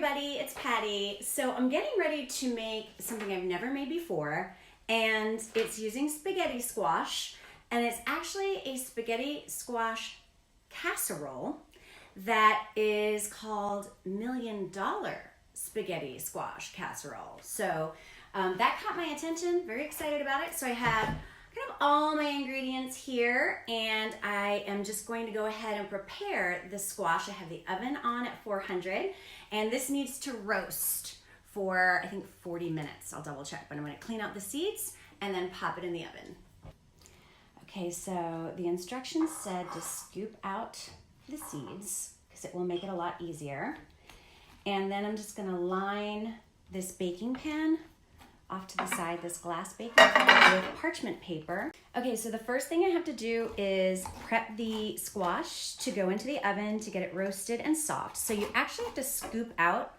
everybody, it's Patty. So I'm getting ready to make something I've never made before, and it's using spaghetti squash, and it's actually a spaghetti squash casserole that is called $1 Million Spaghetti Squash Casserole. So that caught my attention, very excited about it. So I have kind of all my ingredients here, and I am just going to go ahead and prepare the squash. I have the oven on at 400, and this needs to roast for, I think, 40 minutes. I'll double check, but I'm gonna clean out the seeds and then pop it in the oven. Okay, so the instructions said to scoop out the seeds because it will make it a lot easier. And then I'm just gonna line this baking pan off to the side, this glass baking pan with parchment paper. Okay, so the first thing I have to do is prep the squash to go into the oven to get it roasted and soft. So you actually have to scoop out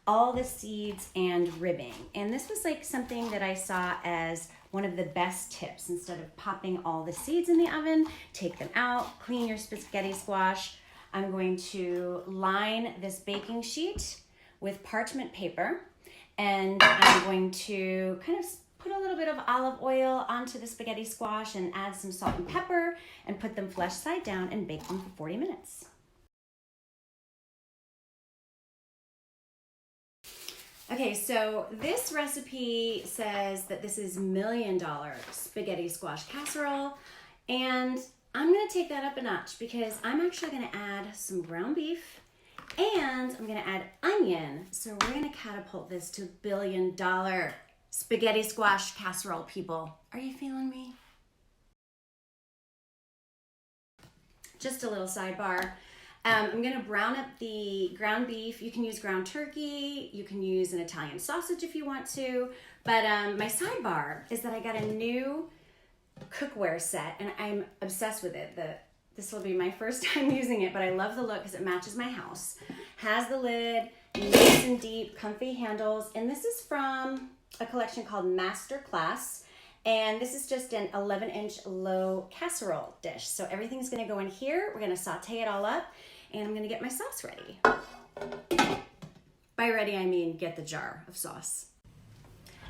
all the seeds and ribbing. And this was like something that I saw as one of the best tips. Instead of popping all the seeds in the oven, take them out, clean your spaghetti squash. I'm going to line this baking sheet with parchment paper, and I'm going to kind of put a little bit of olive oil onto the spaghetti squash and add some salt and pepper and put them flesh side down and bake them for 40 minutes. Okay, so this recipe says that this is $1 Million Spaghetti Squash Casserole, and I'm gonna take that up a notch because I'm actually gonna add some ground beef and I'm gonna add onion. So we're gonna catapult this to $1 billion spaghetti squash casserole, people. Are you feeling me? Just a little sidebar. I'm gonna brown up the ground beef. You can use ground turkey, you can use an Italian sausage if you want to, but my sidebar is that I got a new cookware set and I'm obsessed with it. This will be my first time using it, but I love the look because it matches my house. Has the lid, nice and deep, comfy handles, and this is from a collection called Master Class, and this is just an 11-inch low casserole dish. So everything's gonna go in here. We're gonna saute it all up, and I'm gonna get my sauce ready. By ready, I mean get the jar of sauce.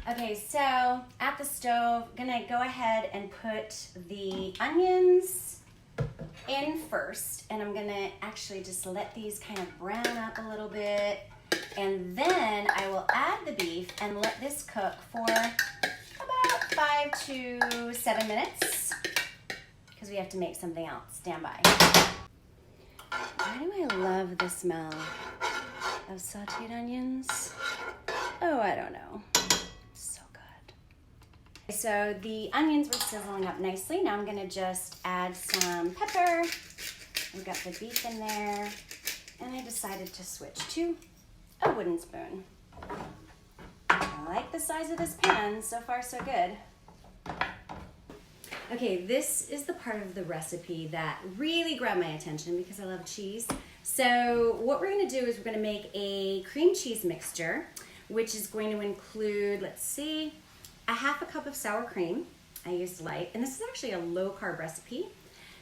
Okay, so at the stove, gonna go ahead and put the onions in first, and I'm gonna actually just let these kind of brown up a little bit, and then I will add the beef and let this cook for about 5 to 7 minutes because we have to make something else. Stand by. Why do I love the smell of sauteed onions? Oh, I don't know. So good. So the onions were sizzling up nicely. Now I'm gonna just add some pepper. I've got the beef in there, and I decided to switch to a wooden spoon. I like the size of this pan. So far, so good. Okay, this is the part of the recipe that really grabbed my attention because I love cheese. So what we're gonna do is we're gonna make a cream cheese mixture, which is going to include, let's see, a ½ cup of sour cream. I used light, and this is actually a low carb recipe.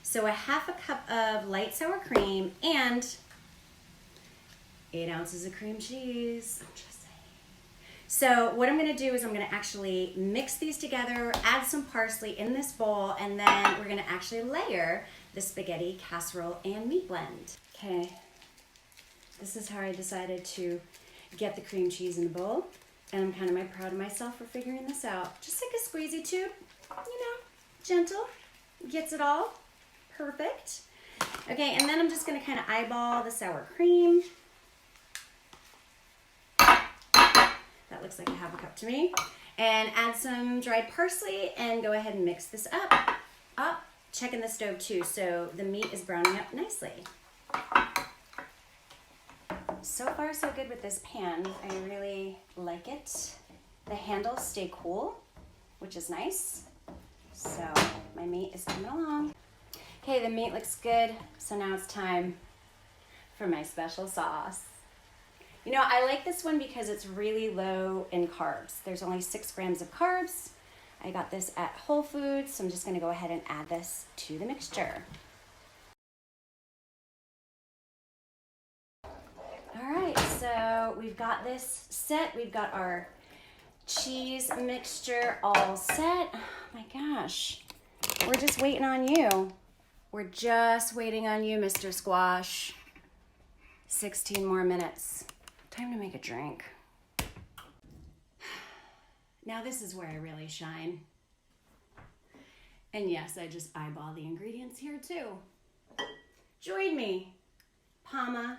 So a ½ cup of light sour cream and 8 ounces of cream cheese. I'm just saying. So what I'm gonna do is I'm gonna actually mix these together, add some parsley in this bowl, and then we're gonna actually layer the spaghetti casserole and meat blend. Okay, this is how I decided to get the cream cheese in the bowl, and I'm kind of proud of myself for figuring this out. Just like a squeezy tube, you know, gentle, gets it all, perfect. Okay, and then I'm just gonna kind of eyeball the sour cream. That looks like a ½ cup to me. And add some dried parsley and go ahead and mix this up. Checking the stove too, so the meat is browning up nicely. So far, so good with this pan. I really like it. The handles stay cool, which is nice. So my meat is coming along. Okay, the meat looks good. So now it's time for my special sauce. You know, I like this one because it's really low in carbs. There's only 6 grams of carbs. I got this at Whole Foods, so I'm just gonna go ahead and add this to the mixture. All right, so so we've got this set. We've got our cheese mixture all set. Oh my gosh. We're just waiting on you. We're just waiting on you, Mr. Squash. 16 more minutes. Time to make a drink. Now this is where I really shine. And yes, I just eyeball the ingredients here too. Join me. Palma.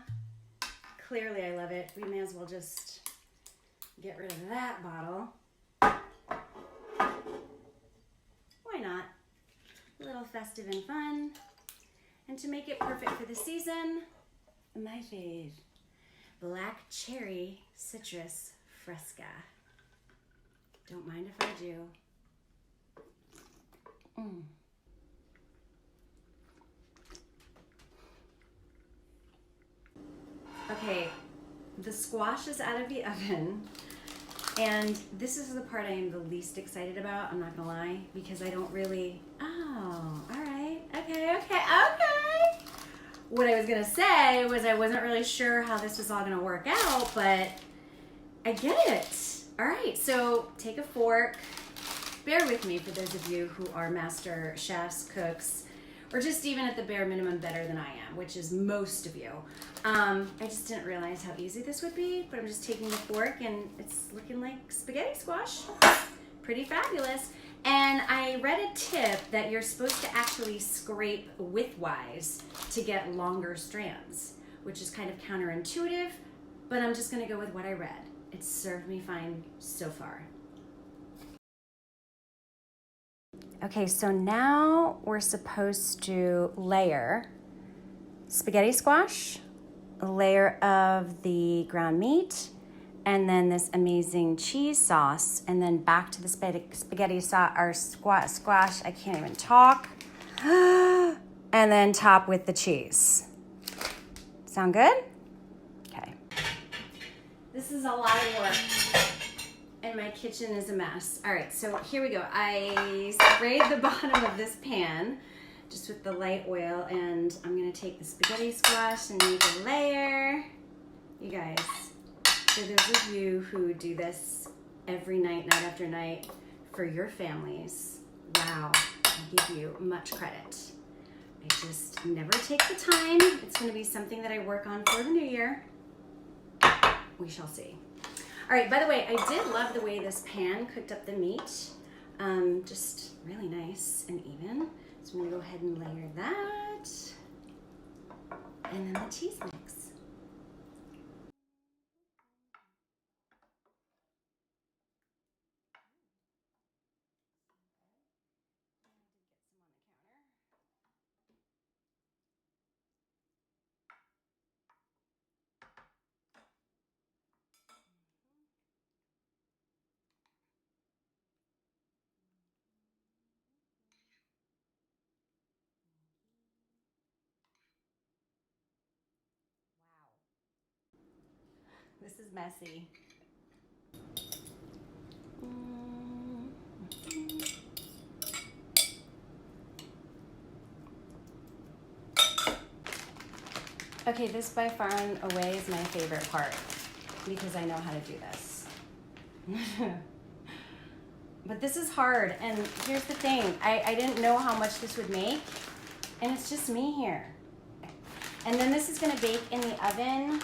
Clearly I love it. We may as well just get rid of that bottle. Why not? A little festive and fun. And to make it perfect for the season, my fave, black cherry citrus fresca. Don't mind if I do. Okay, the squash is out of the oven, and this is the part I am the least excited about, I'm not gonna lie, because I don't really, all right, okay. What I was gonna say was I wasn't really sure how this was all gonna work out, but I get it. All right, so take a fork. Bear with me for those of you who are master chefs, cooks, or just even at the bare minimum better than I am, which is most of you. I just didn't realize how easy this would be, but I'm just taking the fork and it's looking like spaghetti squash. Pretty fabulous. And I read a tip that you're supposed to actually scrape widthwise to get longer strands, which is kind of counterintuitive, but I'm just gonna go with what I read. It's served me fine so far. Okay, so now we're supposed to layer spaghetti squash, a layer of the ground meat, and then this amazing cheese sauce, and then back to the spaghetti sauce, or squash, I can't even talk, and then top with the cheese. Sound good? Okay. This is a lot of work, and my kitchen is a mess. All right, so here we go. I sprayed the bottom of this pan just with the light oil, and I'm gonna take the spaghetti squash and make a layer. You guys, for those of you who do this every night, night after night, for your families, wow, I give you much credit. I just never take the time. It's gonna be something that I work on for the new year. We shall see. All right, by the way, I did love the way this pan cooked up the meat. Just really nice and even. So I'm gonna go ahead and layer that. And then the cheese mix. This is messy. Okay, this by far and away is my favorite part because I know how to do this. But this is hard, and here's the thing. I didn't know how much this would make, and it's just me here. And then this is gonna bake in the oven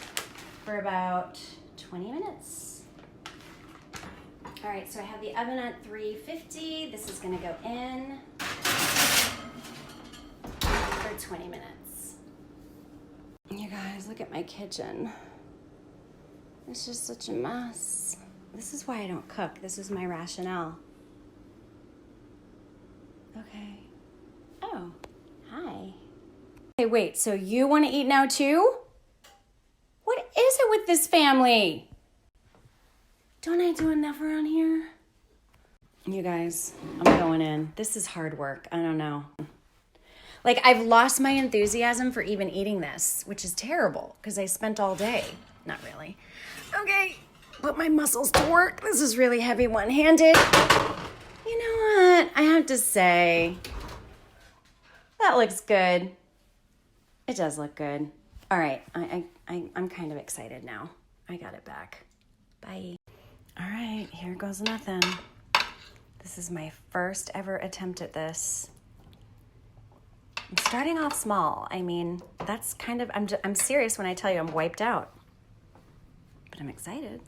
for about 20 minutes. All right, so I have the oven at 350. This is gonna go in for 20 minutes. You guys, look at my kitchen. It's just such a mess. This is why I don't cook. This is my rationale. Okay. Oh, hi. Hey, wait, so you want to eat now too? What is it with this family? Don't I do enough around here? You guys, I'm going in. This is hard work. I don't know. Like, I've lost my enthusiasm for even eating this, which is terrible because I spent all day. Not really. Okay, put my muscles to work. This is really heavy one-handed. You know what? I have to say, that looks good. It does look good. All right, I'm kind of excited now. I got it back. Bye. All right, here goes nothing. This is my first ever attempt at this. I'm starting off small. I mean, that's kind of, I'm serious when I tell you I'm wiped out. But I'm excited.